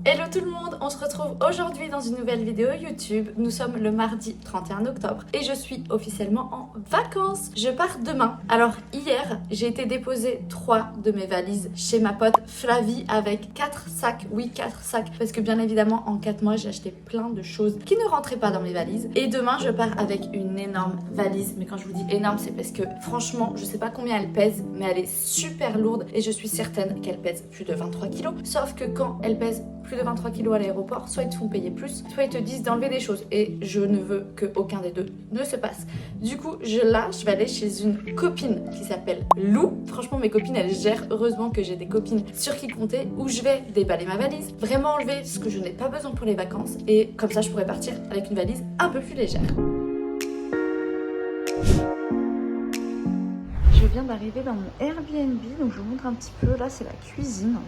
Hello tout le monde, on se retrouve aujourd'hui dans une nouvelle vidéo YouTube. Nous sommes le mardi 31 octobre et je suis officiellement en vacances. Je pars demain. Alors hier, j'ai été déposer 3 de mes valises chez ma pote Flavie avec 4 sacs. Oui, 4 sacs parce que bien évidemment en 4 mois, j'ai acheté plein de choses qui ne rentraient pas dans mes valises. Et demain, je pars avec une énorme valise. Mais quand je vous dis énorme, c'est parce que franchement, je sais pas combien elle pèse, mais elle est super lourde et je suis certaine qu'elle pèse plus de 23 kilos. Sauf que quand elle pèse plus de 23 kilos à l'aéroport, soit ils te font payer plus, soit ils te disent d'enlever des choses. Et je ne veux qu'aucun des deux ne se passe. Du coup, je vais aller chez une copine qui s'appelle Lou. Franchement, mes copines, elles gèrent. Heureusement que j'ai des copines sur qui compter, où je vais déballer ma valise, vraiment enlever ce que je n'ai pas besoin pour les vacances. Et comme ça, je pourrais partir avec une valise un peu plus légère. Je viens d'arriver dans mon Airbnb, donc je vous montre un petit peu. Là, c'est la cuisine.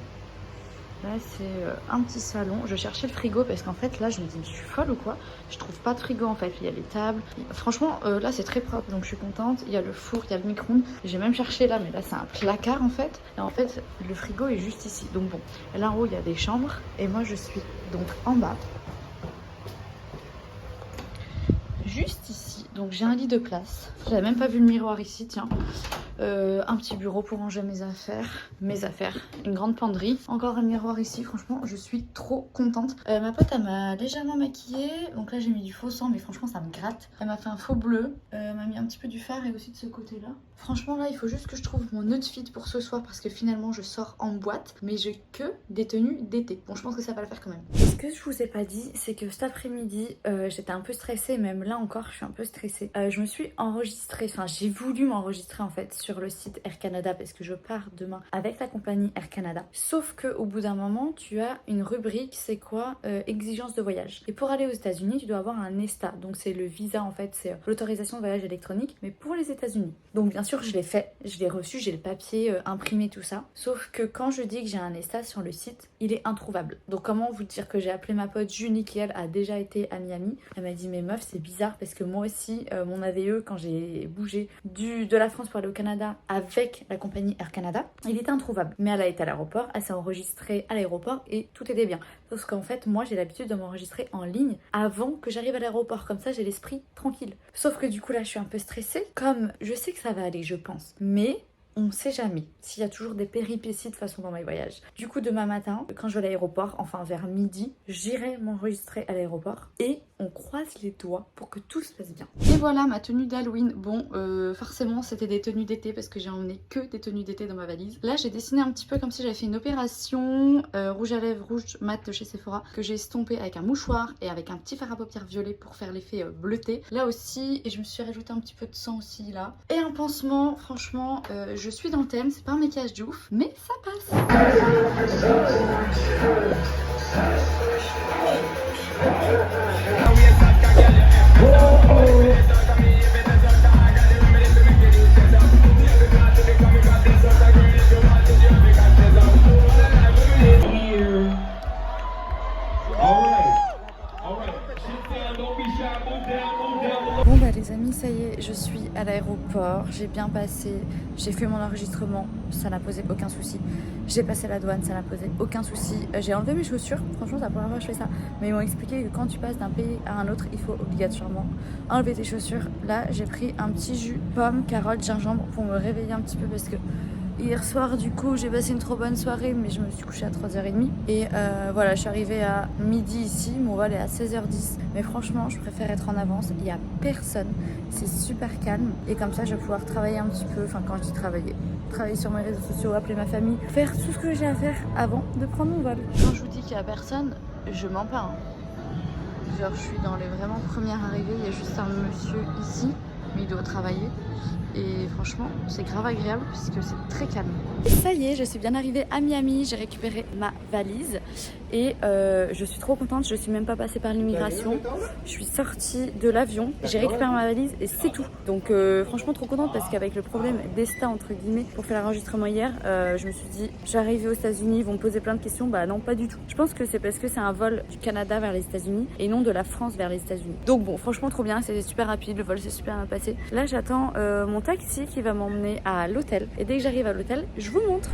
Là c'est un petit salon. Je cherchais le frigo parce qu'en fait là je me dis mais je suis folle ou quoi. Je trouve pas de frigo en fait. Il y a les tables. Franchement là c'est très propre donc je suis contente. Il y a le four, il y a le micro-ondes. J'ai même cherché là mais là c'est un placard en fait. Et en fait le frigo est juste ici. Donc bon, là en haut il y a des chambres et moi je suis donc en bas. Juste ici. Donc j'ai un lit de place. J'avais même pas vu le miroir ici, tiens. Un petit bureau pour ranger mes affaires, une grande penderie, encore un miroir ici. Franchement je suis trop contente. Ma pote elle m'a légèrement maquillée, donc là j'ai mis du faux sang mais franchement ça me gratte. Elle m'a fait un faux bleu, elle m'a mis un petit peu du fard et aussi de ce côté là. Franchement là il faut juste que je trouve mon outfit pour ce soir parce que finalement je sors en boîte mais j'ai que des tenues d'été. Bon je pense que ça va le faire quand même. Ce que je vous ai pas dit c'est que cet après-midi j'étais un peu stressée, même là encore je suis un peu stressée. Je me suis enregistrée, enfin j'ai voulu m'enregistrer en fait sur le site Air Canada parce que je pars demain avec la compagnie Air Canada. Sauf que au bout d'un moment, tu as une rubrique, c'est quoi exigence de voyage. Et pour aller aux États-Unis, tu dois avoir un ESTA. Donc c'est le visa en fait, c'est l'autorisation de voyage électronique, mais pour les États-Unis. Donc bien sûr, je l'ai fait, je l'ai reçu, j'ai le papier imprimé tout ça. Sauf que quand je dis que j'ai un ESTA sur le site, il est introuvable. Donc comment vous dire que j'ai appelé ma pote Julie qui elle a déjà été à Miami. Elle m'a dit mais meuf, c'est bizarre parce que moi aussi mon AVE quand j'ai bougé de la France pour aller au Canada avec la compagnie Air Canada, il était introuvable. Mais elle a été à l'aéroport, elle s'est enregistrée à l'aéroport et tout était bien. Parce qu'en fait, moi j'ai l'habitude de m'enregistrer en ligne avant que j'arrive à l'aéroport. Comme ça, j'ai l'esprit tranquille. Sauf que du coup là, je suis un peu stressée. Comme je sais que ça va aller, je pense. Mais on sait jamais s'il y a toujours des péripéties de façon dans mes voyages. Du coup, demain matin, quand je vais à l'aéroport, enfin vers midi, j'irai m'enregistrer à l'aéroport et on croise les doigts pour que tout se passe bien. Et voilà ma tenue d'Halloween. Bon, forcément, c'était des tenues d'été parce que j'ai emmené que des tenues d'été dans ma valise. Là, j'ai dessiné un petit peu comme si j'avais fait une opération rouge à lèvres rouge mat de chez Sephora que j'ai estompé avec un mouchoir et avec un petit fard à paupières violet pour faire l'effet bleuté. Là aussi, et je me suis rajouté un petit peu de sang aussi là. Et un pansement, franchement, je suis dans le thème, c'est pas un maquillage de ouf, mais ça passe. Bon bah les amis, ça y est, je suis à l'aéroport, j'ai bien passé, j'ai fait mon enregistrement, ça n'a posé aucun souci. J'ai passé la douane, ça n'a posé aucun souci. J'ai enlevé mes chaussures, franchement c'est la première fois que je fais ça. Mais ils m'ont expliqué que quand tu passes d'un pays à un autre, il faut obligatoirement enlever tes chaussures. Là j'ai pris un petit jus pomme, carotte, gingembre pour me réveiller un petit peu parce que hier soir du coup j'ai passé une trop bonne soirée mais je me suis couchée à 3h30 et voilà je suis arrivée à midi ici, mon vol est à 16h10 mais franchement je préfère être en avance, il n'y a personne, c'est super calme et comme ça je vais pouvoir travailler un petit peu, enfin quand je dis travailler sur mes réseaux sociaux, appeler ma famille, faire tout ce que j'ai à faire avant de prendre mon vol. Quand je vous dis qu'il n'y a personne, je mens pas hein. Genre je suis dans les vraiment premières arrivées, il y a juste un monsieur ici mais il doit travailler. Et franchement, c'est grave agréable puisque c'est très calme. Et ça y est, je suis bien arrivée à Miami. J'ai récupéré ma valise et je suis trop contente. Je suis même pas passée par l'immigration. Je suis sortie de l'avion, j'ai récupéré ma valise et c'est tout. Donc franchement trop contente parce qu'avec le problème d'ESTA entre guillemets pour faire l'enregistrement hier, je me suis dit j'arrive aux États-Unis, ils vont me poser plein de questions. Bah non, pas du tout. Je pense que c'est parce que c'est un vol du Canada vers les États-Unis et non de la France vers les États-Unis. Donc bon, franchement trop bien, c'est super rapide, le vol s'est super bien passé. Là j'attends mon taxi qui va m'emmener à l'hôtel et dès que j'arrive à l'hôtel, je vous montre.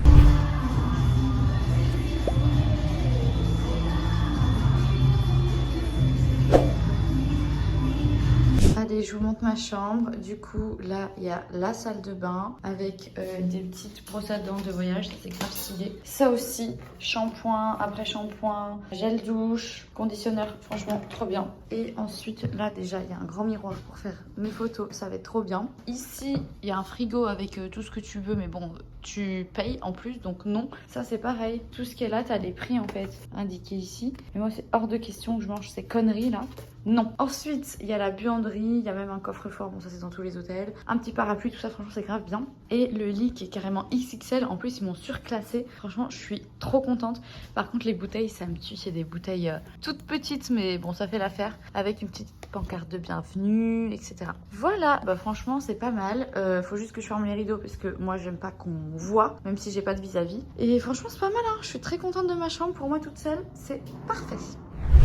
Et je vous montre ma chambre. Du coup, là, il y a la salle de bain avec des petites brosses à dents de voyage. Ça, c'est grave stylé. Ça aussi, shampoing, après shampoing, gel douche, conditionneur. Franchement, trop bien. Et ensuite, là, déjà, il y a un grand miroir pour faire mes photos. Ça va être trop bien. Ici, il y a un frigo avec tout ce que tu veux. Mais bon, tu payes en plus. Donc non, ça, c'est pareil. Tout ce qui est là, tu as les prix, en fait, indiqués ici. Mais moi, c'est hors de question que je mange ces conneries, là. Non. Ensuite, il y a la buanderie, il y a même un coffre-fort, bon ça c'est dans tous les hôtels. Un petit parapluie, tout ça franchement c'est grave bien. Et le lit qui est carrément XXL, en plus ils m'ont surclassé. Franchement je suis trop contente. Par contre les bouteilles ça me tue, c'est des bouteilles toutes petites mais bon ça fait l'affaire. Avec une petite pancarte de bienvenue, etc. Voilà, bah franchement c'est pas mal. Faut juste que je ferme les rideaux parce que moi j'aime pas qu'on voit, même si j'ai pas de vis-à-vis. Et franchement c'est pas mal hein, je suis très contente de ma chambre pour moi toute seule, c'est parfait.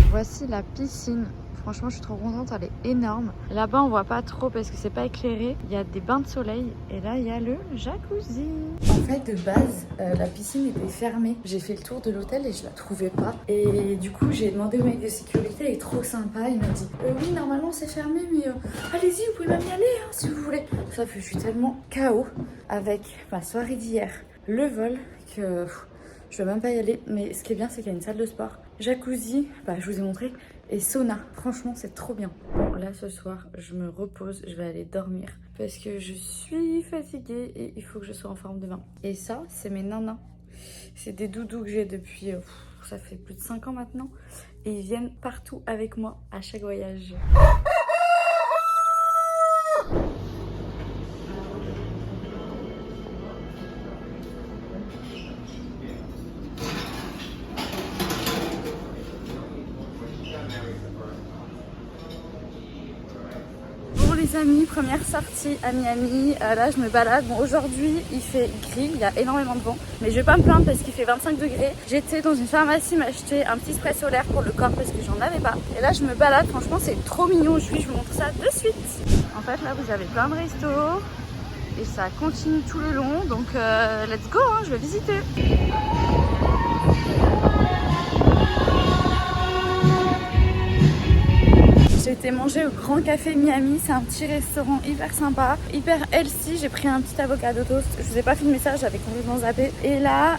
Voici la piscine. Franchement, je suis trop contente, elle est énorme. Là-bas, on voit pas trop parce que c'est pas éclairé. Il y a des bains de soleil et là, il y a le jacuzzi. En fait, de base, la piscine était fermée. J'ai fait le tour de l'hôtel et je la trouvais pas. Et du coup, j'ai demandé au mec de sécurité, il est trop sympa. Il m'a dit oui, normalement, c'est fermé, mais allez-y, vous pouvez même y aller hein, si vous voulez. Sauf que je suis tellement KO avec ma soirée d'hier, le vol, que je vais même pas y aller. Mais ce qui est bien, c'est qu'il y a une salle de sport, jacuzzi, bah, je vous ai montré. Et sauna, franchement c'est trop bien. Bon là ce soir je me repose, je vais aller dormir parce que je suis fatiguée et il faut que je sois en forme demain. Et ça c'est mes nanas, c'est des doudous que j'ai depuis, ça fait plus de 5 ans maintenant. Et ils viennent partout avec moi à chaque voyage. Les amis, première sortie à Miami, là je me balade. Bon aujourd'hui il fait gris, il y a énormément de vent, mais je vais pas me plaindre parce qu'il fait 25 degrés. J'étais dans une pharmacie m'acheter un petit spray solaire pour le corps parce que j'en avais pas. Et là je me balade, franchement c'est trop mignon, je vous montre ça de suite. En fait là vous avez plein de restos et ça continue tout le long, donc let's go, hein, je vais visiter. J'ai été manger au Grand Café Miami, c'est un petit restaurant hyper sympa, hyper healthy. J'ai pris un petit avocado toast, je vous ai pas filmé ça, j'avais complètement zappé. Et là,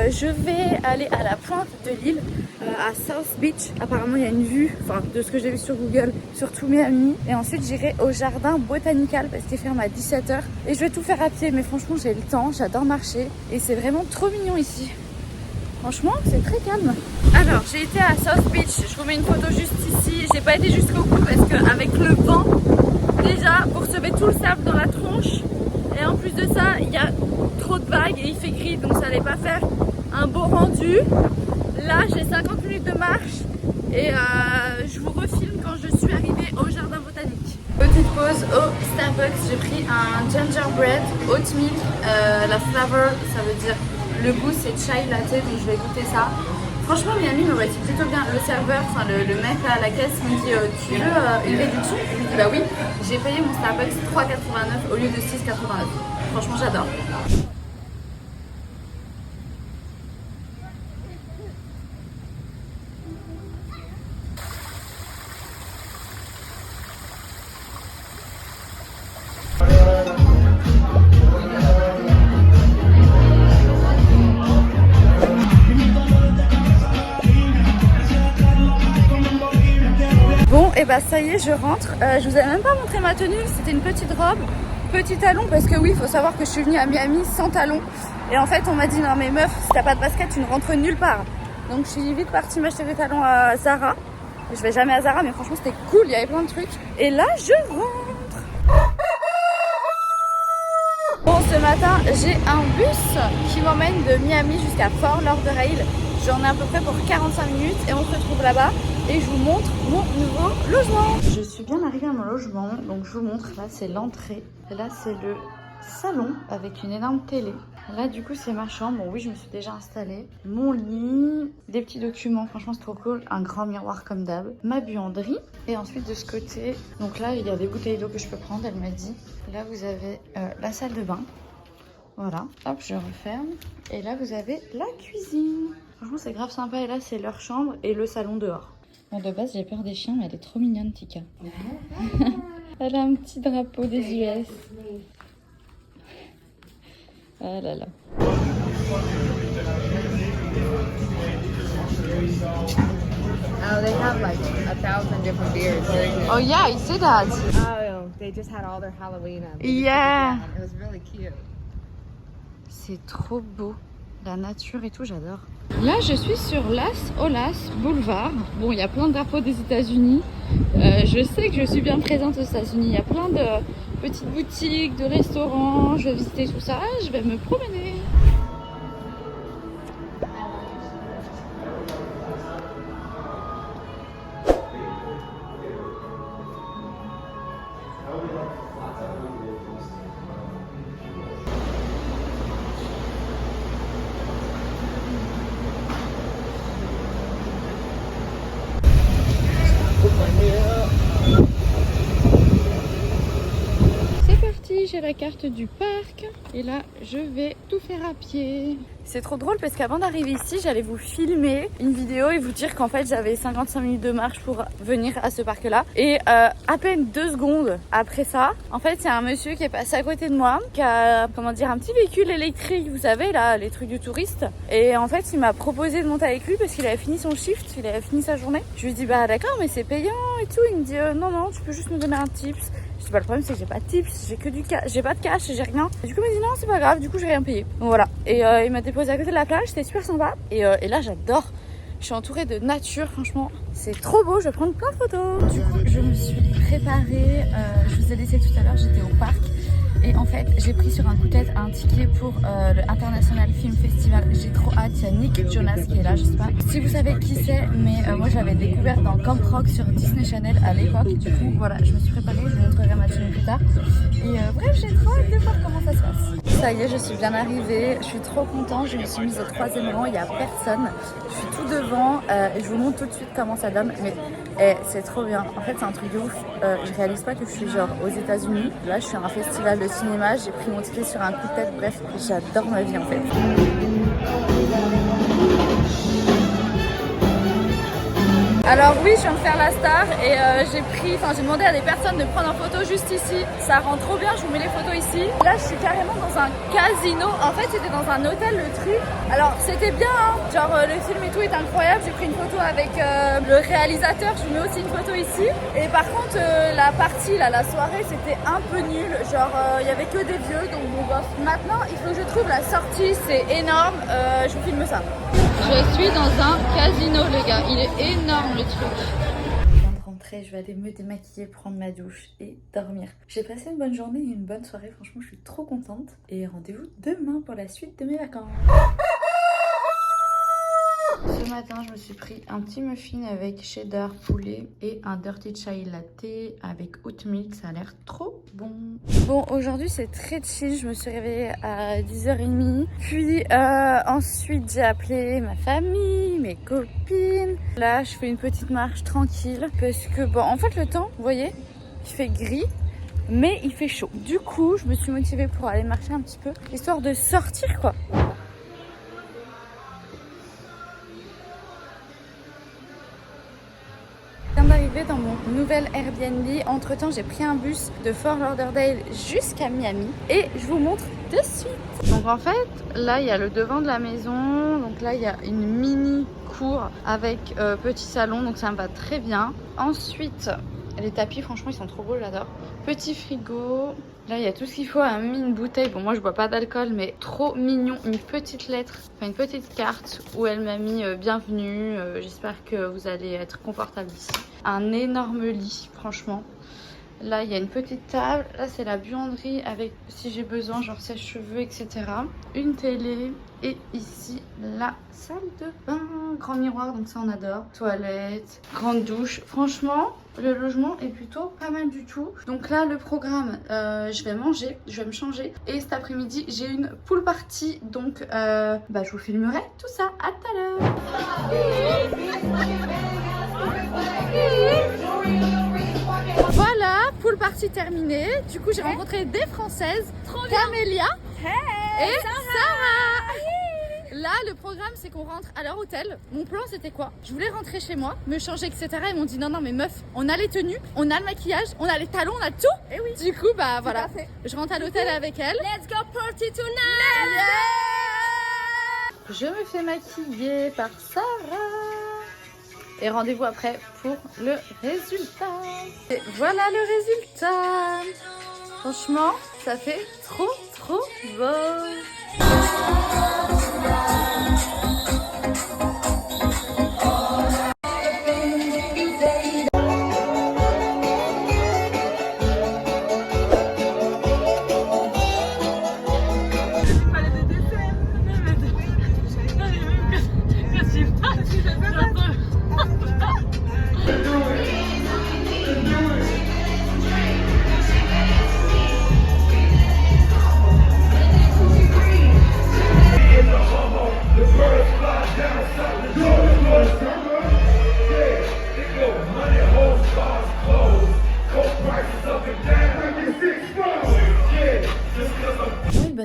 je vais aller à la pointe de l'île, à South Beach. Apparemment, il y a une vue, enfin de ce que j'ai vu sur Google, sur tout Miami. Et ensuite, j'irai au jardin botanical parce qu'il ferme à 17 h. Et je vais tout faire à pied, mais franchement, j'ai le temps, j'adore marcher. Et c'est vraiment trop mignon ici. Franchement, c'est très calme. Alors, j'ai été à South Beach. Je vous mets une photo juste ici. J'ai pas été jusqu'au bout parce qu'avec le vent, déjà, pour se mettre tout le sable dans la tronche. Et en plus de ça, il y a trop de vagues et il fait gris, donc ça allait pas faire un beau rendu. Là, j'ai 50 minutes de marche et je vous refilme quand je suis arrivée au jardin botanique. Petite pause au Starbucks. J'ai pris un gingerbread oat milk. La flavor, ça veut dire le goût, c'est chai latte, donc je vais goûter ça. Franchement, Miami me voit plutôt bien. Le serveur, enfin le mec à la caisse me dit tu veux une réduction? Je lui dis bah oui. J'ai payé mon Starbucks 3,89 au lieu de 6,89. Franchement, j'adore. Et bah ça y est, je rentre. Je vous avais même pas montré ma tenue, c'était une petite robe, petit talon parce que oui, il faut savoir que je suis venue à Miami sans talon. Et en fait, on m'a dit non mais meuf, si t'as pas de basket, tu ne rentres nulle part. Donc je suis vite partie m'acheter des talons à Zara. Je vais jamais à Zara, mais franchement c'était cool, il y avait plein de trucs. Et là, je rentre. Bon, ce matin, j'ai un bus qui m'emmène de Miami jusqu'à Fort Lauderdale. J'en ai à peu près pour 45 minutes et on se retrouve là-bas et je vous montre mon nouveau logement. Je suis bien arrivée à mon logement, donc je vous montre. Là, c'est l'entrée. Là, c'est le salon avec une énorme télé. Là, du coup, c'est ma chambre. Bon, oui, je me suis déjà installée. Mon lit, des petits documents. Franchement, c'est trop cool. Un grand miroir comme d'hab. Ma buanderie. Et ensuite, de ce côté, donc là, il y a des bouteilles d'eau que je peux prendre, elle m'a dit. Là, vous avez la salle de bain. Voilà. Hop, je referme. Et là, vous avez la cuisine. Franchement, c'est grave sympa. Et là, c'est leur chambre et le salon dehors. Bon, de base, j'ai peur des chiens, mais elle est trop mignonne, Tika. Elle a un petit drapeau des US. Ah là là. Oh, they have like 1,000 different beers. Oh yeah, I see that. Oh, they just had all their Halloween. Yeah. It was really cute. C'est trop beau. La nature et tout, j'adore. Là, je suis sur Las Olas Boulevard. Bon, il y a plein de drapeaux des États-Unis. Je sais que je suis bien présente aux États-Unis. Il y a plein de petites boutiques, de restaurants. Je vais visiter tout ça. Je vais me promener. C'est parti, j'ai la carte du parc et là je vais tout faire à pied. C'est trop drôle parce qu'avant d'arriver ici, j'allais vous filmer une vidéo et vous dire qu'en fait j'avais 55 minutes de marche pour venir à ce parc là. Et à peine 2 secondes après ça, en fait il y a un monsieur qui est passé à côté de moi, qui a comment dire, un petit véhicule électrique, vous savez là, les trucs du touriste. Et en fait il m'a proposé de monter avec lui parce qu'il avait fini son shift, il avait fini sa journée. Je lui ai dit bah d'accord mais c'est payant et tout. Il me dit non non, tu peux juste me donner un tips. Je dis bah le problème c'est que j'ai pas de tips, j'ai que du cash, j'ai pas de cash, j'ai rien. Et du coup il m'a dit non c'est pas grave, du coup j'ai rien payé. Donc voilà. Et il m'a déposé à côté de la plage, c'était super sympa. Et là j'adore. Je suis entourée de nature, franchement, c'est trop beau, je vais prendre plein de photos. Du coup, je me suis préparée, je vous ai laissé tout à l'heure, j'étais au parc. Et en fait, j'ai pris sur un coup de tête un ticket pour le International Film Festival. J'ai trop hâte, il y a Nick Jonas qui est là, je sais pas si vous savez qui c'est, mais moi je l'avais découvert dans Camp Rock sur Disney Channel à l'époque. Du coup, voilà, je me suis préparée, je vous montrerai ma tenue plus tard. Et bref, j'ai trop hâte de voir comment ça se passe. Ça y est, je suis bien arrivée, je suis trop contente, je me suis mise au 3e rang, il n'y a personne. Je suis tout devant et je vous montre tout de suite comment ça donne. Mais c'est trop bien, en fait c'est un truc de ouf. Je réalise pas que je suis genre aux États-Unis. Là, je suis à un festival de cinéma, j'ai pris mon ticket sur un coup de tête, bref, j'adore ma vie en fait. Alors oui, je viens de faire la star et j'ai demandé à des personnes de prendre en photo juste ici. Ça rend trop bien, je vous mets les photos ici. Là, je suis carrément dans un casino. En fait, c'était dans un hôtel, le truc. Alors, c'était bien, hein. Genre le film et tout est incroyable. J'ai pris une photo avec le réalisateur, je vous mets aussi une photo ici. Et par contre, la partie, là, la soirée, c'était un peu nul. Genre, il y avait que des vieux, donc bon, bof. Maintenant, il faut que je trouve la sortie, c'est énorme. Je vous filme ça. Je suis dans un casino, les gars. Il est énorme le truc. Je viens de rentrer, je vais aller me démaquiller, prendre ma douche et dormir. J'ai passé une bonne journée et une bonne soirée. Franchement, je suis trop contente. Et rendez-vous demain pour la suite de mes vacances. Ce matin, je me suis pris un petit muffin avec cheddar, poulet et un dirty chai latte avec oat milk. Ça a l'air trop bon. Bon, aujourd'hui, c'est très chill. Je me suis réveillée à 10h30. Puis ensuite, j'ai appelé ma famille, mes copines. Là, je fais une petite marche tranquille parce que, bon, en fait, le temps, vous voyez, il fait gris. Mais il fait chaud. Du coup, je me suis motivée pour aller marcher un petit peu, histoire de sortir, quoi. D'arriver dans mon nouvel Airbnb. Entre temps, j'ai pris un bus de Fort Lauderdale jusqu'à Miami et je vous montre de suite. Donc en fait, là il y a le devant de la maison. Donc là il y a une mini cour avec petit salon, donc ça me va très bien. Ensuite, les tapis, franchement, ils sont trop beaux, j'adore. Petit frigo. Là, il y a tout ce qu'il faut. Elle m'a mis une bouteille. Bon, moi, je bois pas d'alcool, mais trop mignon. Une petite lettre, enfin une petite carte où elle m'a mis bienvenue. J'espère que vous allez être confortable ici. Un énorme lit, franchement. Là, il y a une petite table. Là, c'est la buanderie avec, si j'ai besoin, genre sèche-cheveux, etc. Une télé. Et ici, la salle de bain. Grand miroir, donc ça, on adore. Toilette, grande douche. Franchement, le logement est plutôt pas mal du tout. Donc là, le programme, je vais manger, je vais me changer. Et cet après-midi, j'ai une pool party. Donc, je vous filmerai tout ça. À tout à l'heure. Voilà, pool party terminée. Du coup, j'ai rencontré des Françaises. Camélia et Sarah. Là, le programme, c'est qu'on rentre à leur hôtel. Mon plan, c'était quoi? Je voulais rentrer chez moi, me changer, etc. Ils m'ont dit non, non, mais meuf, on a les tenues, on a le maquillage, on a les talons, on a tout. Et oui. Du coup, bah voilà. Je rentre à l'hôtel avec elle. Let's go party tonight! Yeah! Je me fais maquiller par Sarah. Et rendez-vous après pour le résultat. Et voilà le résultat. Franchement, ça fait trop beau.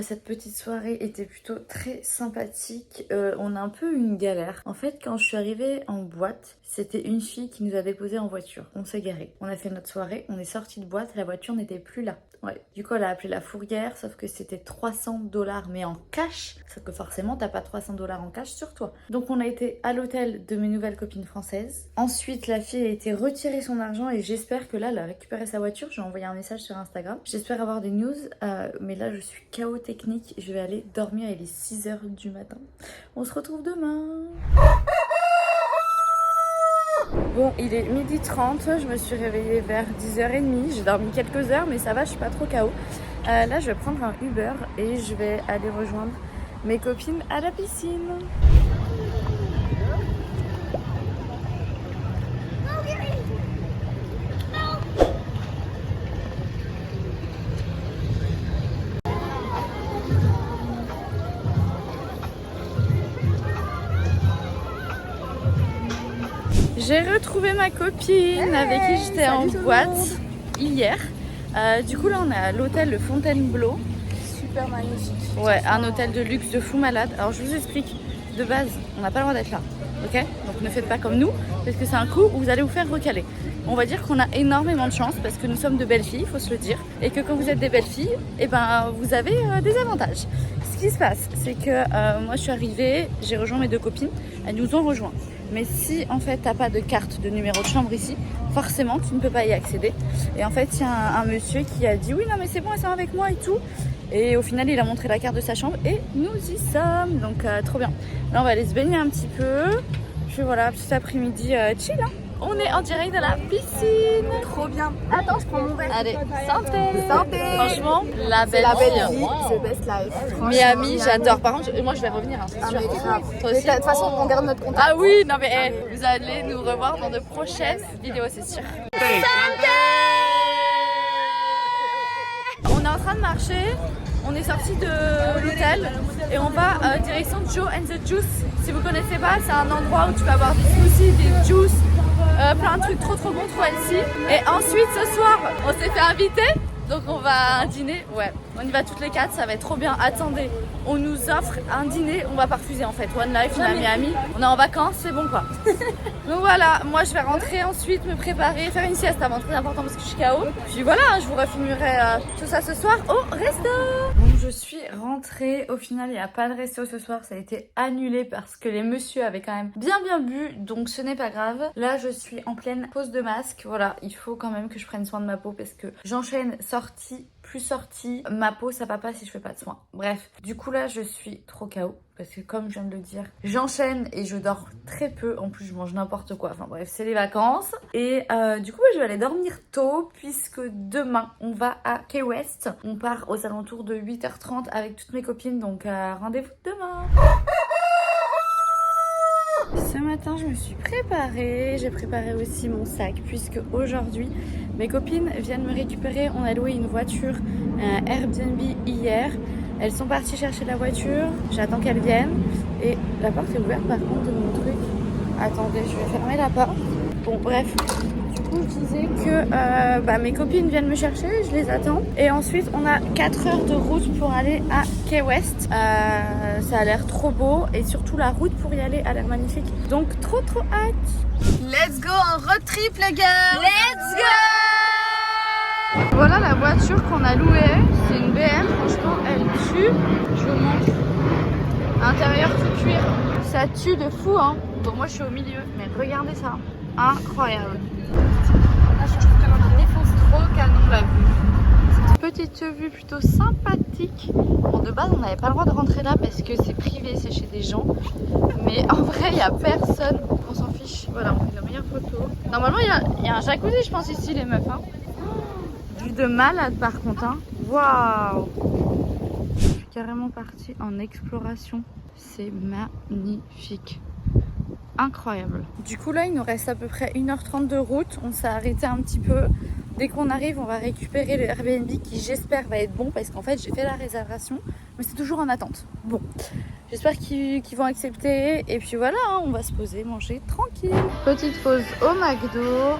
Cette petite soirée était plutôt très sympathique. On a un peu eu une galère. En fait, quand je suis arrivée en boîte, c'était une fille qui nous a déposé en voiture. On s'est garé. On a fait notre soirée, on est sorti de boîte, la voiture n'était plus là. Ouais. Du coup, elle a appelé la fourrière, sauf que c'était 300 $, mais en cash. Sauf que forcément, t'as pas 300 $ en cash sur toi. Donc, on a été à l'hôtel de mes nouvelles copines françaises. Ensuite, la fille a été retirer son argent et j'espère que là, elle a récupéré sa voiture. J'ai envoyé un message sur Instagram. J'espère avoir des news, mais là, je suis KO technique. Je vais aller dormir, il est 6 h du matin. On se retrouve demain. Bon, il est 12h30, je me suis réveillée vers 10h30, j'ai dormi quelques heures mais ça va, je suis pas trop KO. Là je vais prendre un Uber et je vais aller rejoindre mes copines à la piscine. J'ai retrouvé ma copine avec qui j'étais en boîte hier. Du coup là on est à l'hôtel le Fontainebleau. Super magnifique. Ouais, un hôtel de luxe de fou malade. Alors je vous explique, de base on n'a pas le droit d'être là, ok? Donc ne faites pas comme nous, parce que c'est un coup où vous allez vous faire recaler. On va dire qu'on a énormément de chance parce que nous sommes de belles filles, il faut se le dire. Et que quand vous êtes des belles filles, et ben, vous avez des avantages. Ce qui se passe, c'est que moi je suis arrivée, j'ai rejoint mes deux copines, elles nous ont rejoints. Mais si en fait t'as pas de carte de numéro de chambre ici, forcément tu ne peux pas y accéder. Et en fait il y a un monsieur qui a dit oui non mais c'est bon, elles sont avec moi et tout. Et au final il a montré la carte de sa chambre et nous y sommes. Donc trop bien. Là on va aller se baigner un petit peu. Puis voilà, petit après-midi chill hein. On est en direct de la piscine. Trop bien. Attends, je prends mon verre. Allez, santé. Santé. Franchement, la belle vie. C'est best life. Miami, j'adore. Par contre, moi je vais revenir, hein, c'est sûr. Toi aussi. De toute façon, on garde notre contact. Ah oui, non mais vous allez nous revoir dans de prochaines vidéos, c'est sûr. Santé. On est en train de marcher. On est sorti de l'hôtel et on va direction Joe and the Juice. Si vous connaissez pas, c'est un endroit où tu peux avoir des smoothies, des juices, plein de trucs trop bons, trop healthy. Et ensuite ce soir, on s'est fait inviter, donc on va à un dîner. Ouais, on y va toutes les quatre, ça va être trop bien. Attendez, on nous offre un dîner, on va pas refuser en fait. One Life, on est à Miami, on est en vacances, c'est bon quoi. Donc voilà, moi je vais rentrer ensuite, me préparer, faire une sieste avant, très important parce que je suis KO. Puis voilà, je vous refilmerai tout ça ce soir au resto. Donc je suis rentrée, au final il n'y a pas de resto ce soir, ça a été annulé parce que les messieurs avaient quand même bien bu, donc ce n'est pas grave. Là je suis en pleine pause de masque, voilà, il faut quand même que je prenne soin de ma peau parce que j'enchaîne sortie plus sortie, ma peau ça va pas si je fais pas de soin. Bref, du coup là je suis trop KO parce que comme je viens de le dire, j'enchaîne et je dors très peu, en plus je mange n'importe quoi, enfin bref c'est les vacances. Et du coup je vais aller dormir tôt puisque demain on va à Key West, on part aux alentours de 8h30 avec toutes mes copines, donc rendez-vous demain. Ce matin je me suis préparée, j'ai préparé aussi mon sac puisque aujourd'hui mes copines viennent me récupérer. On a loué une voiture Airbnb hier, elles sont parties chercher la voiture, j'attends qu'elles viennent et la porte est ouverte par contre de mon truc. Attendez, je vais fermer la porte. Bon bref, du coup je disais que mes copines viennent me chercher, je les attends. Et ensuite on a 4 heures de route pour aller à Key West. Ça a l'air trop beau et surtout la route pour y aller a l'air magnifique. Donc trop hâte. Let's go en road trip les gars. Let's go. Voilà la voiture qu'on a louée, c'est une BM, franchement elle tue. Je vous montre. Intérieur tout cuir, ça tue de fou hein. Bon moi je suis au milieu, mais regardez ça, incroyable. Elle défonce trop canon la vue. Petite vue plutôt sympathique. Bon de base on n'avait pas le droit de rentrer là parce que c'est privé, c'est chez des gens. Mais en vrai il n'y a personne, on s'en fiche. Voilà, on fait nos meilleures photos. Normalement il y a un jacuzzi je pense ici les meufs. Hein. Vue de malade par contre. Hein. Waouh. Je suis carrément partie en exploration. C'est magnifique. Incroyable. Du coup là il nous reste à peu près 1h30 de route. On s'est arrêté un petit peu. Dès qu'on arrive on va récupérer le Airbnb qui j'espère va être bon parce qu'en fait j'ai fait la réservation mais c'est toujours en attente. Bon, j'espère qu'ils vont accepter et puis voilà hein, on va se poser, manger tranquille. Petite pause au McDo.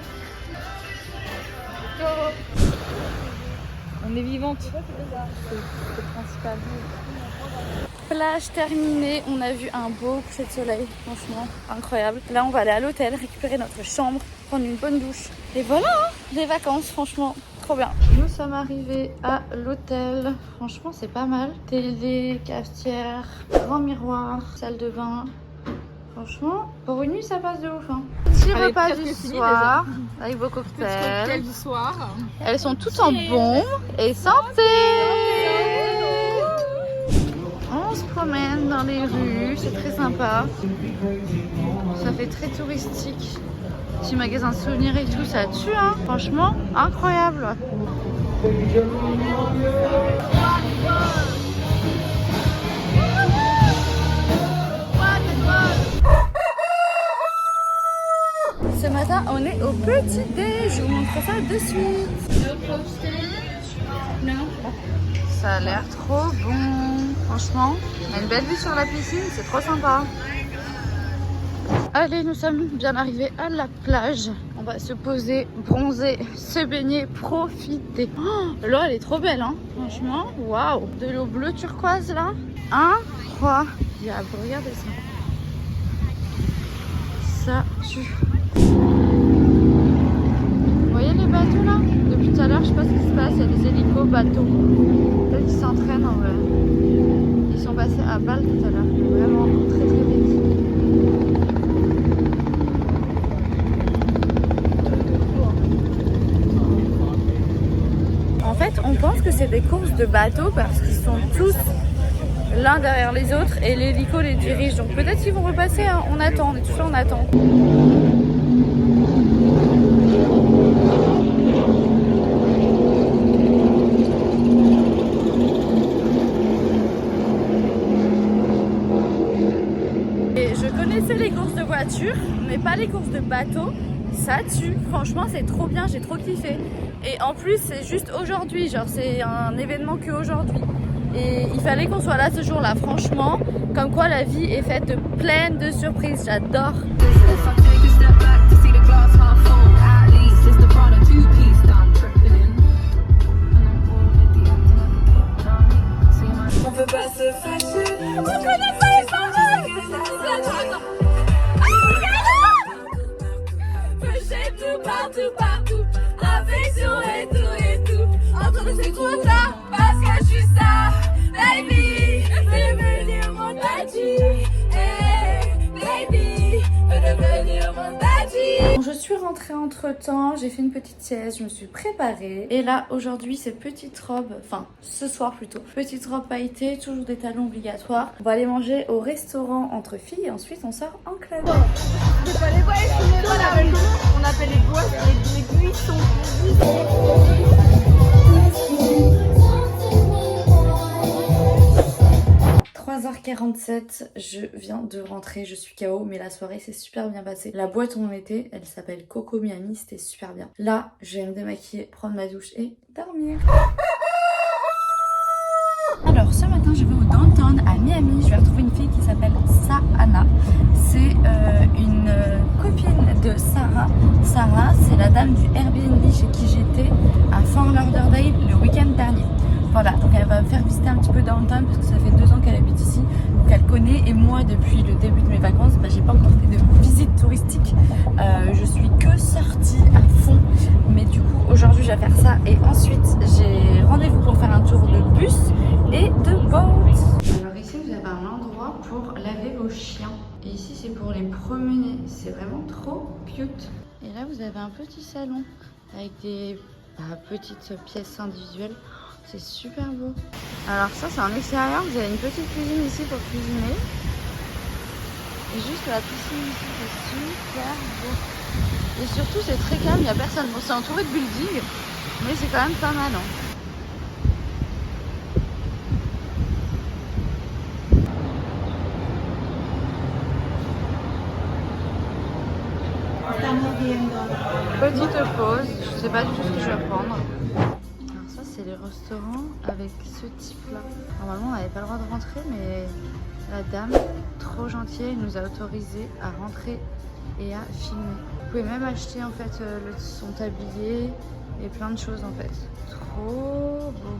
On est vivante. C'est le principal. Plage terminée, on a vu un beau coucher de soleil, franchement incroyable. Là on va aller à l'hôtel, récupérer notre chambre, prendre une bonne douche. Et voilà, hein, des vacances, franchement, trop bien. Nous sommes arrivés à l'hôtel, franchement c'est pas mal. Télé, cafetière, grand miroir, salle de bain. Franchement, pour une nuit ça passe de ouf. Hein. Petit repas du soir, avec vos cocktails. Du soir. Elles sont toutes en bombe et santé. On se promène dans les rues, c'est très sympa. Ça fait très touristique. Petit magasin de souvenirs et tout, ça tue hein. Franchement, incroyable. Ce matin, on est au petit déj. Je vous montre ça de suite. Ça a l'air trop bon. Franchement, on a une belle vue sur la piscine, c'est trop sympa. Allez, nous sommes bien arrivés à la plage. On va se poser, bronzer, se baigner, profiter. Oh, l'eau, elle est trop belle, hein. Franchement, waouh. De l'eau bleue turquoise, là. Incroyable. Regardez ça. Ça tue. Vous voyez les bateaux, là? Depuis tout à l'heure, je sais pas ce qui se passe. Il y a des hélicos, bateaux. Peut-être qu'ils s'entraînent, en vrai. Ils sont passés à balle tout à l'heure. Vraiment très très vite. En fait, on pense que c'est des courses de bateaux parce qu'ils sont tous l'un derrière les autres et l'hélico les dirige. Donc peut-être qu'ils vont repasser, hein. On attend, on est tous là, on attend. Et je connaissais les courses de voitures, mais pas les courses de bateaux. Ça tue, franchement c'est trop bien, j'ai trop kiffé. Et en plus c'est juste aujourd'hui, genre c'est un événement que aujourd'hui. Et il fallait qu'on soit là ce jour-là, franchement. Comme quoi la vie est faite de plein de surprises, j'adore. On peut pas se fâcher, on connaît pas les paroles. J'ai tout partout, affection et tout. Entre nous c'est trop tard, parce que je suis ça, baby. Veux devenir mon daddy, hey, baby. Veux devenir mon daddy. Je suis rentrée entre temps, j'ai fait une petite sieste, je me suis préparée. Et là aujourd'hui c'est petite robe, enfin ce soir plutôt, petite robe pailletée, toujours des talons obligatoires. On va aller manger au restaurant entre filles et ensuite on sort en club. C'est pas les bois, c'est pas la même. On appelle les bois, les buissons. 3h47, je viens de rentrer, je suis KO, mais la soirée s'est super bien passée. La boîte où on était, elle s'appelle Coco Miami, c'était super bien. Là, je vais me démaquiller, prendre ma douche et dormir. Alors ce matin, je vais au downtown à Miami, je vais retrouver une fille qui s'appelle Saana. C'est une copine de Sarah. Sarah, c'est la dame du Airbnb chez qui j'étais à Fort Lauderdale le week-end dernier. Voilà, donc elle va me faire visiter un petit peu downtown parce que ça fait 2 ans qu'elle habite ici, donc elle connaît. Et moi, depuis le début de mes vacances, j'ai pas encore fait de visite touristique. Je suis que sortie à fond, mais du coup aujourd'hui je vais faire ça et ensuite j'ai rendez-vous pour faire un tour de bus et de boat. Alors ici vous avez un endroit pour laver vos chiens et ici c'est pour les promener. C'est vraiment trop cute. Et là vous avez un petit salon avec des petites pièces individuelles. C'est super beau. Alors ça c'est en extérieur, vous avez une petite cuisine ici pour cuisiner. Et juste la piscine ici, c'est super beau. Et surtout c'est très calme, il n'y a personne. Bon, c'est entouré de buildings, mais c'est quand même pas mal. Hein. Petite pause, je sais pas du tout ce que je vais prendre. Alors ça c'est les restaurants avec ce type là. Normalement on n'avait pas le droit de rentrer, mais la dame, trop gentille, elle nous a autorisé à rentrer et à filmer. Vous pouvez même acheter en fait son tablier et plein de choses en fait. Trop beau.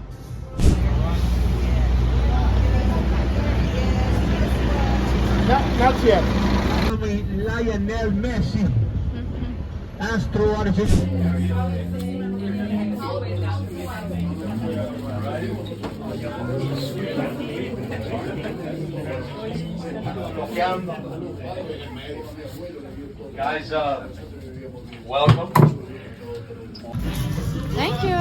Not yet. Lionel Messi. Astro Argentina. Guys, welcome. Thank you.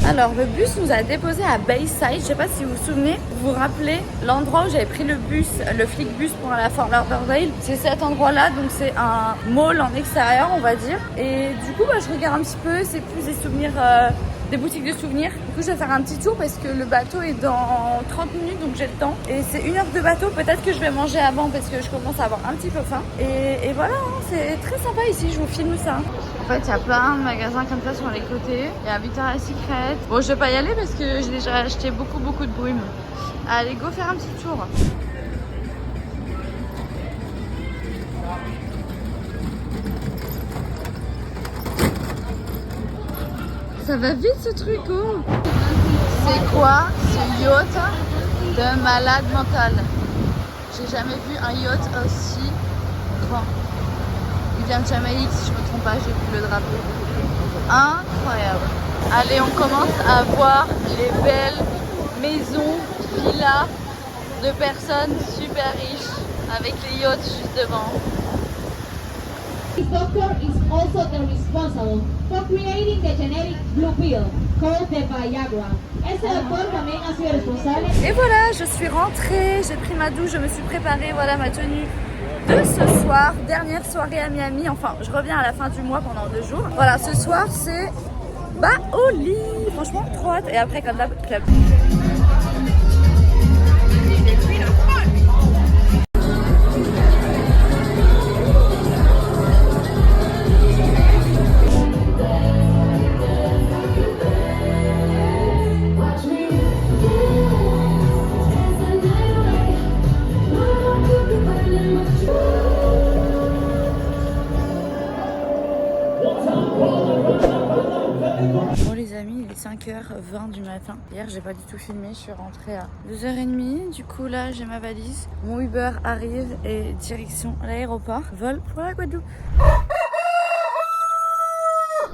Alors le bus nous a déposé à Bayside, je sais pas si vous vous souvenez, vous vous rappelez l'endroit où j'avais pris le bus, le flic bus pour aller à Fort Lauderdale. C'est cet endroit là, donc c'est un mall en extérieur on va dire. Et du coup je regarde un petit peu, c'est plus des souvenirs, des boutiques de souvenirs. Du coup je vais faire un petit tour parce que le bateau est dans 30 minutes donc j'ai le temps. Et c'est 1 heure de bateau, peut-être que je vais manger avant parce que je commence à avoir un petit peu faim. Et voilà, hein, c'est très sympa ici, je vous filme ça. En fait, il y a plein de magasins comme ça sur les côtés. Il y a Victoria's Secret. Bon, je vais pas y aller parce que j'ai déjà acheté beaucoup de brume. Allez, go faire un petit tour. Ça va vite ce truc, oh. C'est quoi ce yacht de malade mental? J'ai jamais vu un yacht aussi grand. Il vient de Jamaïque, si je me trompe pas, j'ai vu le drapeau. Incroyable. Allez, on commence à voir les belles maisons, villas de personnes super riches avec les yachts juste devant. This doctor is also the responsible for creating the genetic blue pill called the Viagra. Ese doctor también ha sido responsable. Et voilà, je suis rentrée, j'ai pris ma douche, je me suis préparée, voilà ma tenue de ce soir, dernière soirée à Miami, enfin je reviens à la fin du mois pendant 2 jours. Voilà, ce soir c'est au lit, franchement trop hâte et après comme d'hab, club. Bon les amis, il est 5h20 du matin. Hier j'ai pas du tout filmé, je suis rentrée à 2h30. Du coup là j'ai ma valise. Mon Uber arrive et direction l'aéroport. Vol pour la Guadeloupe.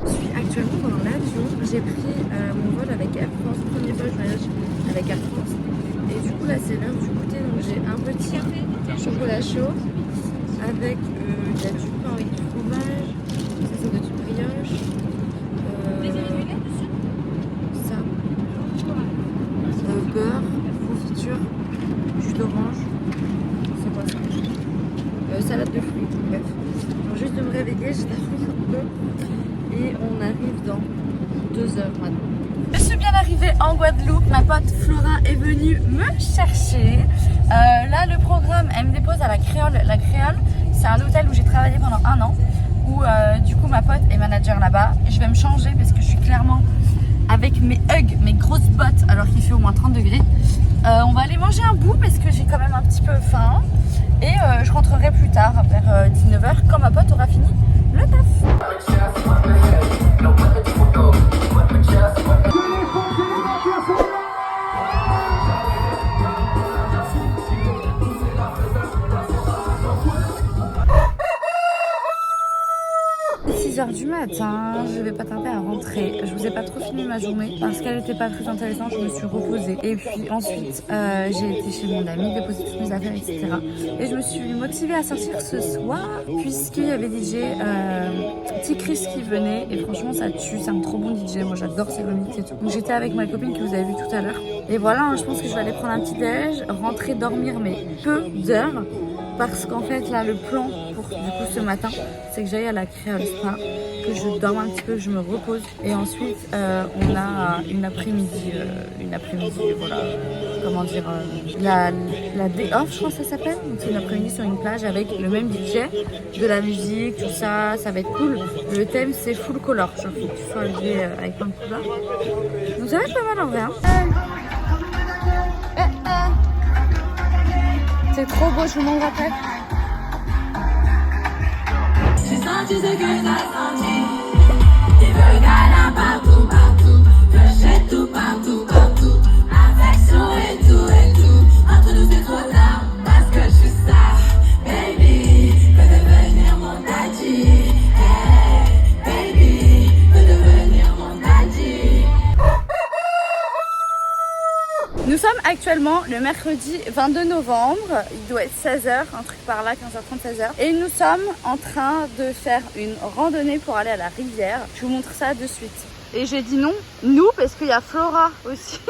Je suis actuellement dans l'avion. J'ai pris mon vol avec Air France. Premier vol voyage avec Air France. Et du coup là c'est l'heure du goûter. Donc j'ai un petit chocolat chaud avec il y a du pain avec du fromage. Ça c'est du brioche. Ça, beurre, confiture, jus d'orange, c'est quoi ça, salade de fruits, bref. Donc juste de me réveiller, j'ai terminé un peu et on arrive dans 2 heures maintenant. Je suis bien arrivée en Guadeloupe, ma pote Flora est venue me chercher. Là le programme, elle me dépose à la Créole. La Créole, c'est un hôtel où j'ai travaillé pendant 1 an. Où du coup ma pote est manager là-bas et je vais me changer parce que je suis clairement avec mes Ugg, mes grosses bottes, alors qu'il fait au moins 30 degrés. On va aller manger un bout parce que j'ai quand même un petit peu faim. Et je rentrerai plus tard, vers 19h, quand ma pote aura fini le taf. 6h du matin, je vais pas tarder à rentrer. Je vous ai pas trop filmé ma journée parce qu'elle était pas très intéressante, je me suis reposée. Et puis ensuite, j'ai été chez mon ami, déposer toutes mes affaires, etc. Et je me suis motivée à sortir ce soir puisqu'il y avait DJ T-Chris qui venait et franchement ça tue, c'est un trop bon DJ, moi j'adore ses remixes et tout. Donc j'étais avec ma copine que vous avez vu tout à l'heure. Et voilà, hein, je pense que je vais aller prendre un petit déj, rentrer dormir mais peu d'heures. Parce qu'en fait là le plan pour du coup ce matin c'est que j'aille à la Créole Spa, que je dorme un petit peu, que je me repose et ensuite on a une après-midi voilà, comment dire, la day off je crois que ça s'appelle. Donc c'est une après-midi sur une plage avec le même DJ, de la musique, tout ça, ça va être cool. Le thème c'est full color, genre faut que tu sois habillé avec plein de couleurs. Donc ça va être pas mal en vrai hein. C'est trop beau, je vous montre après. J'ai senti ce que t'as senti. Des regards partout, partout. Fléchettes tout, partout, partout. Affection et tout. Entre nous c'est trop tard, parce que je suis ça. Baby, peux devenir mon daddy. Hey, baby, peux devenir mon daddy. Nous sommes actuellement le mercredi 22 novembre, il doit être 16h, un truc par là, 15h30, 16h. Et nous sommes en train de faire une randonnée pour aller à la rivière. Je vous montre ça de suite. Et j'ai dit non, nous, parce qu'il y a Flora aussi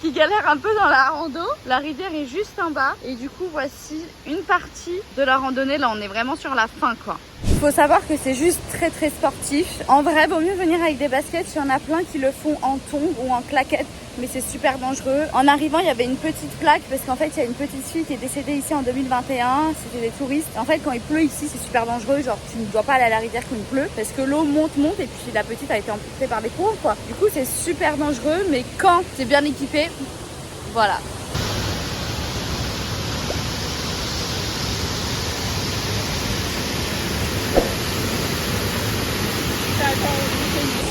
qui galère un peu dans la rando. La rivière est juste en bas. Et du coup, voici une partie de la randonnée. Là, on est vraiment sur la fin, quoi. Il faut savoir que c'est juste très très sportif. En vrai, vaut mieux venir avec des baskets. Il y en a plein qui le font en tongs ou en claquettes. Mais c'est super dangereux. En arrivant, il y avait une petite plaque parce qu'en fait, il y a une petite fille qui est décédée ici en 2021. C'était des touristes. En fait, quand il pleut ici, c'est super dangereux. Genre, tu ne dois pas aller à la rivière quand il pleut parce que l'eau monte et puis la petite a été emportée par les courants, quoi. Du coup, c'est super dangereux. Mais quand t'es bien équipé, voilà.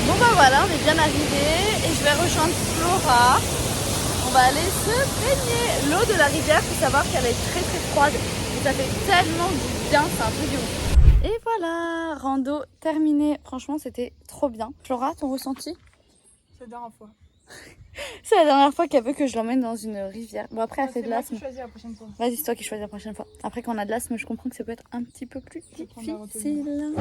Bon bah voilà, on est bien arrivé et je vais rejoindre Flora. On va aller se baigner. L'eau de la rivière, faut savoir qu'elle est très très froide et ça fait tellement du bien, c'est un truc de ouf. Et voilà, rando terminée. Franchement, c'était trop bien. Flora, ton ressenti? C'est la dernière fois. C'est la dernière fois qu'elle veut que je l'emmène dans une rivière. Bon après elle fait de l'asthme. Choisis la prochaine fois. Vas-y, c'est toi qui choisis la prochaine fois. Après quand on a de l'asthme, je comprends que ça peut être un petit peu plus difficile.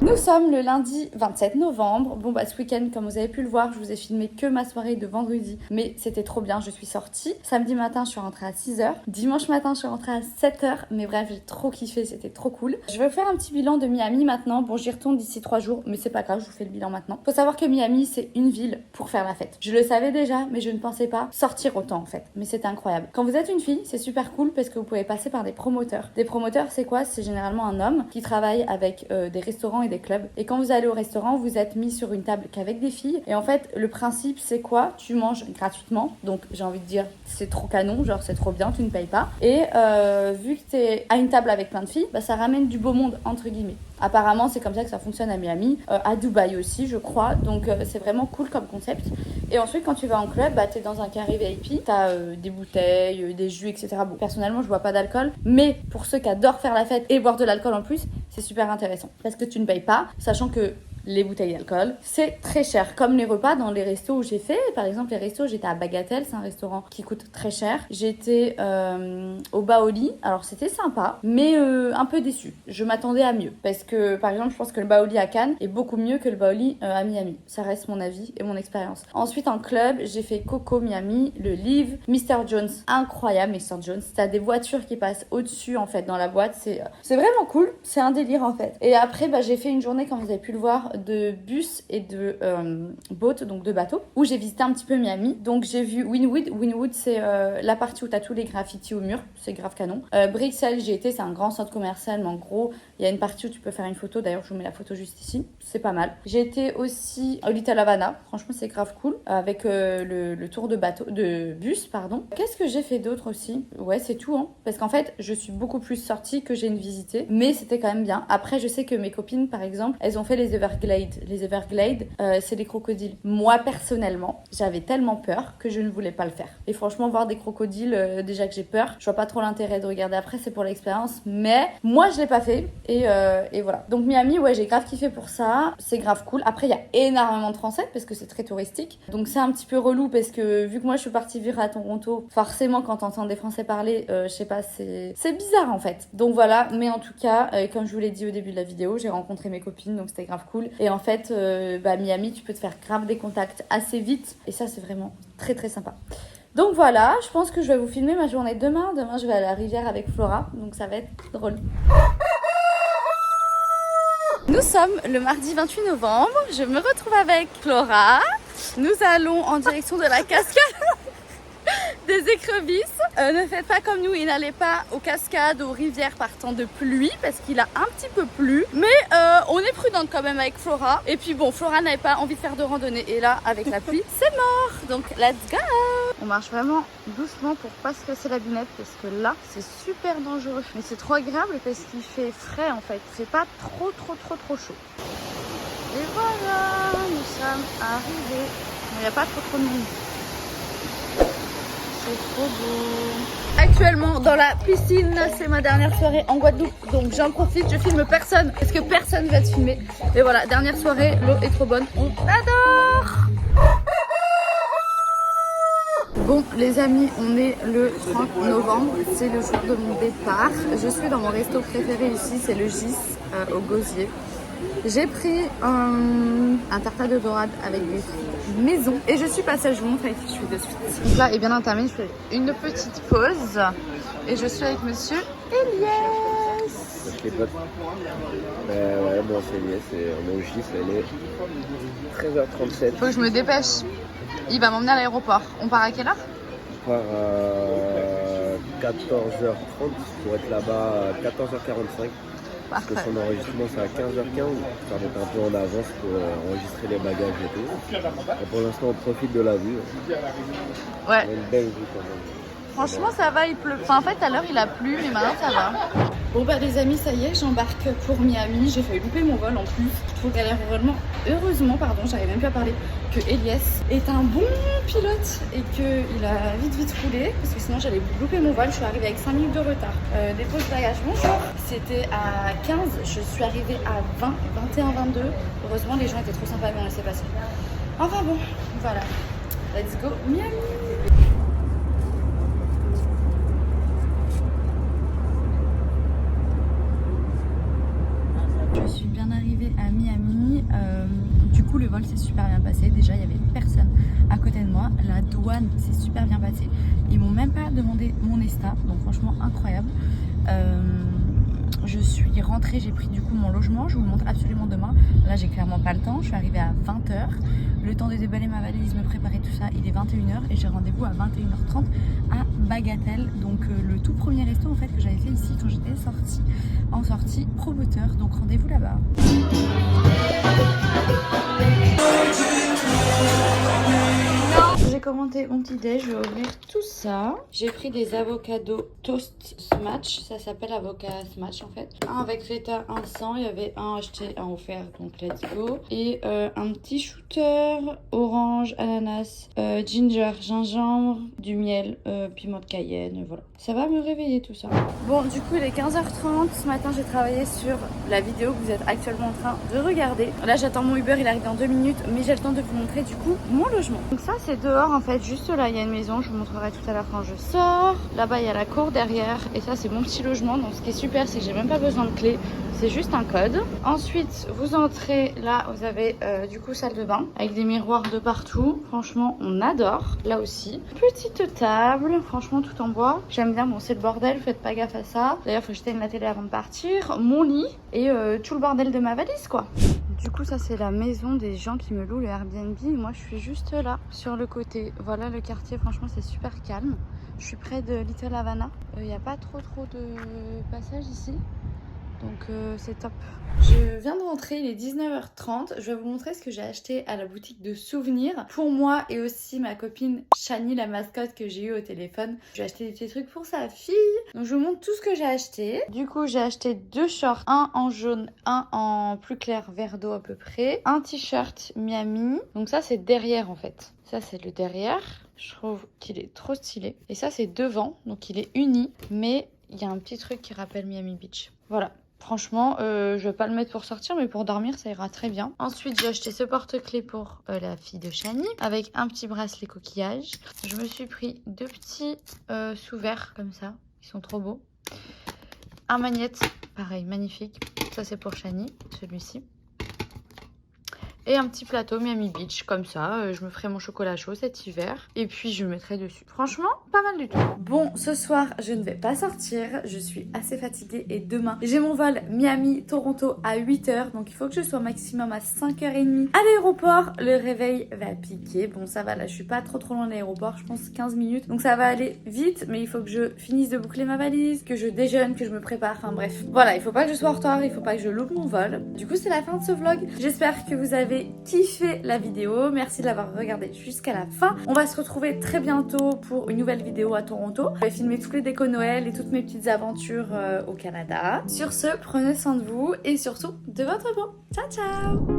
Nous sommes le lundi 27 novembre. Bon bah ce week-end, comme vous avez pu le voir, je vous ai filmé que ma soirée de vendredi. Mais c'était trop bien, je suis sortie. Samedi matin, je suis rentrée à 6h. Dimanche matin, je suis rentrée à 7h. Mais bref, j'ai trop kiffé, c'était trop cool. Je vais vous faire un petit bilan de Miami maintenant. Bon, j'y retourne d'ici 3 jours, mais c'est pas grave, je vous fais le bilan maintenant. Faut savoir que Miami, c'est une ville pour faire la fête. Je le savais déjà, mais je ne pensais pas sortir autant en fait. Mais c'était incroyable. Quand vous êtes une fille, c'est super cool parce que vous pouvez passer par des promoteurs. Des promoteurs, c'est quoi? C'est généralement un homme qui travaille avec des restaurants et des clubs. Et quand vous allez au restaurant, vous êtes mis sur une table qu'avec des filles. Et en fait, le principe, c'est quoi? Tu manges gratuitement. Donc, j'ai envie de dire, c'est trop canon. Genre, c'est trop bien, tu ne payes pas. Et vu que t'es à une table avec plein de filles, bah, ça ramène du beau monde, entre guillemets. Apparemment, c'est comme ça que ça fonctionne à Miami. À Dubaï aussi, je crois. Donc, c'est vraiment cool comme concept. Et ensuite, quand tu vas en club, bah, t'es dans un carré VIP. T'as des bouteilles, des jus, etc. Bon, personnellement, je bois pas d'alcool. Mais pour ceux qui adorent faire la fête et boire de l'alcool en plus, c'est super intéressant. Parce que tu ne payes pas, sachant que les bouteilles d'alcool, c'est très cher. Comme les repas dans les restos où j'ai fait. Par exemple, les restos, j'étais à Bagatelle, c'est un restaurant qui coûte très cher. J'étais au Baoli, alors c'était sympa, mais un peu déçue. Je m'attendais à mieux. Parce que, par exemple, je pense que le Baoli à Cannes est beaucoup mieux que le Baoli à Miami. Ça reste mon avis et mon expérience. Ensuite, en club, j'ai fait Coco Miami, le Live, Mr. Jones. Incroyable, Mr. Jones. T'as des voitures qui passent au-dessus, en fait, dans la boîte. C'est vraiment cool. C'est un délire, en fait. Et après, bah, j'ai fait une journée, comme vous avez pu le voir, de bus et de boat, donc de bateau, où j'ai visité un petit peu Miami. Donc j'ai vu Wynwood. Wynwood, c'est la partie où tu as tous les graffitis au mur, c'est grave canon. Brixel, j'y étais, c'est un grand centre commercial, mais en gros, il y a une partie où tu peux faire une photo. D'ailleurs, je vous mets la photo juste ici, c'est pas mal. J'ai été aussi au Little Havana, franchement, c'est grave cool, avec le tour de bateau, de bus, pardon. Qu'est-ce que j'ai fait d'autre aussi? Ouais, c'est tout, hein, parce qu'en fait, je suis beaucoup plus sortie que j'ai une visité, mais c'était quand même bien. Après, je sais que mes copines, par exemple, elles ont fait les Everglades. Les Everglades, c'est des crocodiles. Moi, personnellement, j'avais tellement peur que je ne voulais pas le faire. Et franchement, voir des crocodiles, déjà que j'ai peur, je vois pas trop l'intérêt de regarder après, c'est pour l'expérience, mais moi, je l'ai pas fait, et voilà. Donc Miami, ouais, j'ai grave kiffé pour ça, c'est grave cool. Après, il y a énormément de Français, parce que c'est très touristique, donc c'est un petit peu relou, parce que vu que moi, je suis partie vivre à Toronto, forcément, quand t'entends des Français parler, je sais pas, c'est bizarre, en fait. Donc voilà, mais en tout cas, comme je vous l'ai dit au début de la vidéo, j'ai rencontré mes copines, donc c'était grave cool. Et en fait, Miami, tu peux te faire grave des contacts assez vite, et ça, c'est vraiment très très sympa. Donc voilà, je pense que je vais vous filmer ma journée demain. Demain, je vais à la rivière avec Flora, donc ça va être drôle. Nous sommes le mardi 28 novembre, je me retrouve avec Flora. Nous allons en direction de la cascade des écrevisses. Ne faites pas comme nous et n'allez pas aux cascades, aux rivières par temps de pluie parce qu'il a un petit peu plu. Mais on est prudente quand même avec Flora. Et puis bon, Flora n'avait pas envie de faire de randonnée et là, avec la pluie, c'est mort. Donc let's go. On marche vraiment doucement pour pas se casser la binette parce que là, c'est super dangereux. Mais c'est trop agréable parce qu'il fait frais en fait. C'est pas trop chaud. Et voilà, nous sommes arrivés. Il n'y a pas trop de monde. C'est trop beau. Actuellement dans la piscine, c'est ma dernière soirée en Guadeloupe, donc j'en profite, je filme personne parce que personne va te filmer. Et voilà, dernière soirée, l'eau est trop bonne, on adore. Bon les amis, on est le 30 novembre, c'est le jour de mon départ. Je suis dans mon resto préféré ici, c'est le Gis au Gosier. J'ai pris un tartare de dorade avec des frites maison et je suis passée, je vous montre avec qui je suis de suite. Donc là est bien entamé, je fais une petite pause et je suis avec monsieur Elias. Les potes. Ouais, bon c'est Elias, on est au Gis, elle est 13h37. Faut que je me dépêche. Il va m'emmener à l'aéroport. On part à quelle heure? On part à 14h30 pour être là-bas à 14h45. Parce que son enregistrement c'est à 15h15, ça va être un peu en avance pour enregistrer les bagages et tout. Et pour l'instant on profite de la vue. Ouais. On a une belle vue quand même. Franchement ça va, il pleut. Enfin en fait à l'heure il a plu mais maintenant ça va. Bon bah les amis, ça y est, j'embarque pour Miami. J'ai failli louper mon vol en plus. Trop galère vraiment. Heureusement, pardon, j'arrive même plus à parler, que Elias est un bon pilote et qu'il a vite roulé. Parce que sinon j'allais louper mon vol. Je suis arrivée avec 5 minutes de retard. Dépose bagages, bonjour. C'était à 15, je suis arrivée à 20, 21, 22. Heureusement les gens étaient trop sympas, mais on laissait passer. Enfin bon, voilà. Let's go Miami. Je suis bien arrivée à Miami. Du coup, le vol s'est super bien passé. Déjà, il n'y avait personne à côté de moi. La douane s'est super bien passée. Ils m'ont même pas demandé mon ESTA. Donc, franchement, incroyable. Je suis rentrée, j'ai pris du coup mon logement. Je vous le montre absolument demain. Là, j'ai clairement pas le temps. Je suis arrivée à 20h. Le temps de déballer ma valise, me préparer tout ça, il est 21h et j'ai rendez-vous à 21h30 à Bagatelle. Donc le tout premier resto en fait que j'avais fait ici quand j'étais sortie en sortie promoteur. Donc rendez-vous là-bas. J'ai commandé mon petit déj, je vais ouvrir tout ça. J'ai pris des avocados toast smash, ça s'appelle avocat smash en fait. Un avec feta, un sans, il y avait un acheté, un offert, donc let's go. Et un petit shooter, orange, ananas, ginger, gingembre, du miel, piment de Cayenne, voilà. Ça va me réveiller tout ça. Bon, du coup il est 15h30, ce matin j'ai travaillé sur la vidéo que vous êtes actuellement en train de regarder. Là j'attends mon Uber, il arrive dans 2 minutes, mais j'ai le temps de vous montrer du coup mon logement. Donc ça c'est dehors en fait, juste là il y a une maison, je vous montrerai tout à l'heure quand je sors. Là-bas il y a la cour derrière et ça c'est mon petit logement. Donc ce qui est super c'est que j'ai même pas besoin de clé, c'est juste un code. Ensuite, vous entrez, là vous avez du coup salle de bain avec des miroirs de partout. Franchement, on adore. Là aussi, petite table, franchement tout en bois. J'aime bien, bon c'est le bordel, faites pas gaffe à ça. D'ailleurs, faut que j'éteigne la télé avant de partir. Mon lit et tout le bordel de ma valise quoi. Du coup, ça c'est la maison des gens qui me louent le Airbnb. Moi, je suis juste là, sur le côté. Voilà le quartier, franchement, c'est super calme. Je suis près de Little Havana. Il n'y a pas trop de passages ici. Donc c'est top. Je viens de rentrer, il est 19h30. Je vais vous montrer ce que j'ai acheté à la boutique de souvenirs pour moi et aussi ma copine Shani, la mascotte que j'ai eue au téléphone. J'ai acheté des petits trucs pour sa fille. Donc je vous montre tout ce que j'ai acheté. Du coup j'ai acheté 2 shorts, un en jaune, un en plus clair vert d'eau à peu près. Un t-shirt Miami. Donc ça c'est derrière en fait. Ça c'est le derrière. Je trouve qu'il est trop stylé. Et ça c'est devant, donc il est uni. Mais il y a un petit truc qui rappelle Miami Beach. Voilà. Franchement, je vais pas le mettre pour sortir, mais pour dormir, ça ira très bien. Ensuite, j'ai acheté ce porte-clés pour la fille de Shani, avec un petit bracelet coquillage. Je me suis pris 2 petits sous-verres, comme ça. Ils sont trop beaux. Un magnète, pareil, magnifique. Ça, c'est pour Shani, celui-ci. Et un petit plateau Miami Beach, comme ça, je me ferai mon chocolat chaud cet hiver. Et puis je le mettrai dessus. Franchement, pas mal du tout. Bon, ce soir, je ne vais pas sortir. Je suis assez fatiguée et demain, j'ai mon vol Miami-Toronto à 8h. Donc il faut que je sois maximum à 5h30 à l'aéroport. Le réveil va piquer. Bon, ça va, là, je suis pas trop loin de l'aéroport. Je pense 15 minutes. Donc ça va aller vite. Mais il faut que je finisse de boucler ma valise, que je déjeune, que je me prépare. Enfin bref. Voilà, il faut pas que je sois en retard. Il faut pas que je loupe mon vol. Du coup, c'est la fin de ce vlog. J'espère que vous avez kiffé la vidéo. Merci de l'avoir regardé jusqu'à la fin. On va se retrouver très bientôt pour une nouvelle vidéo à Toronto. Je vais filmer tous les décos Noël et toutes mes petites aventures au Canada. Sur ce, prenez soin de vous et surtout de votre peau. Ciao ciao.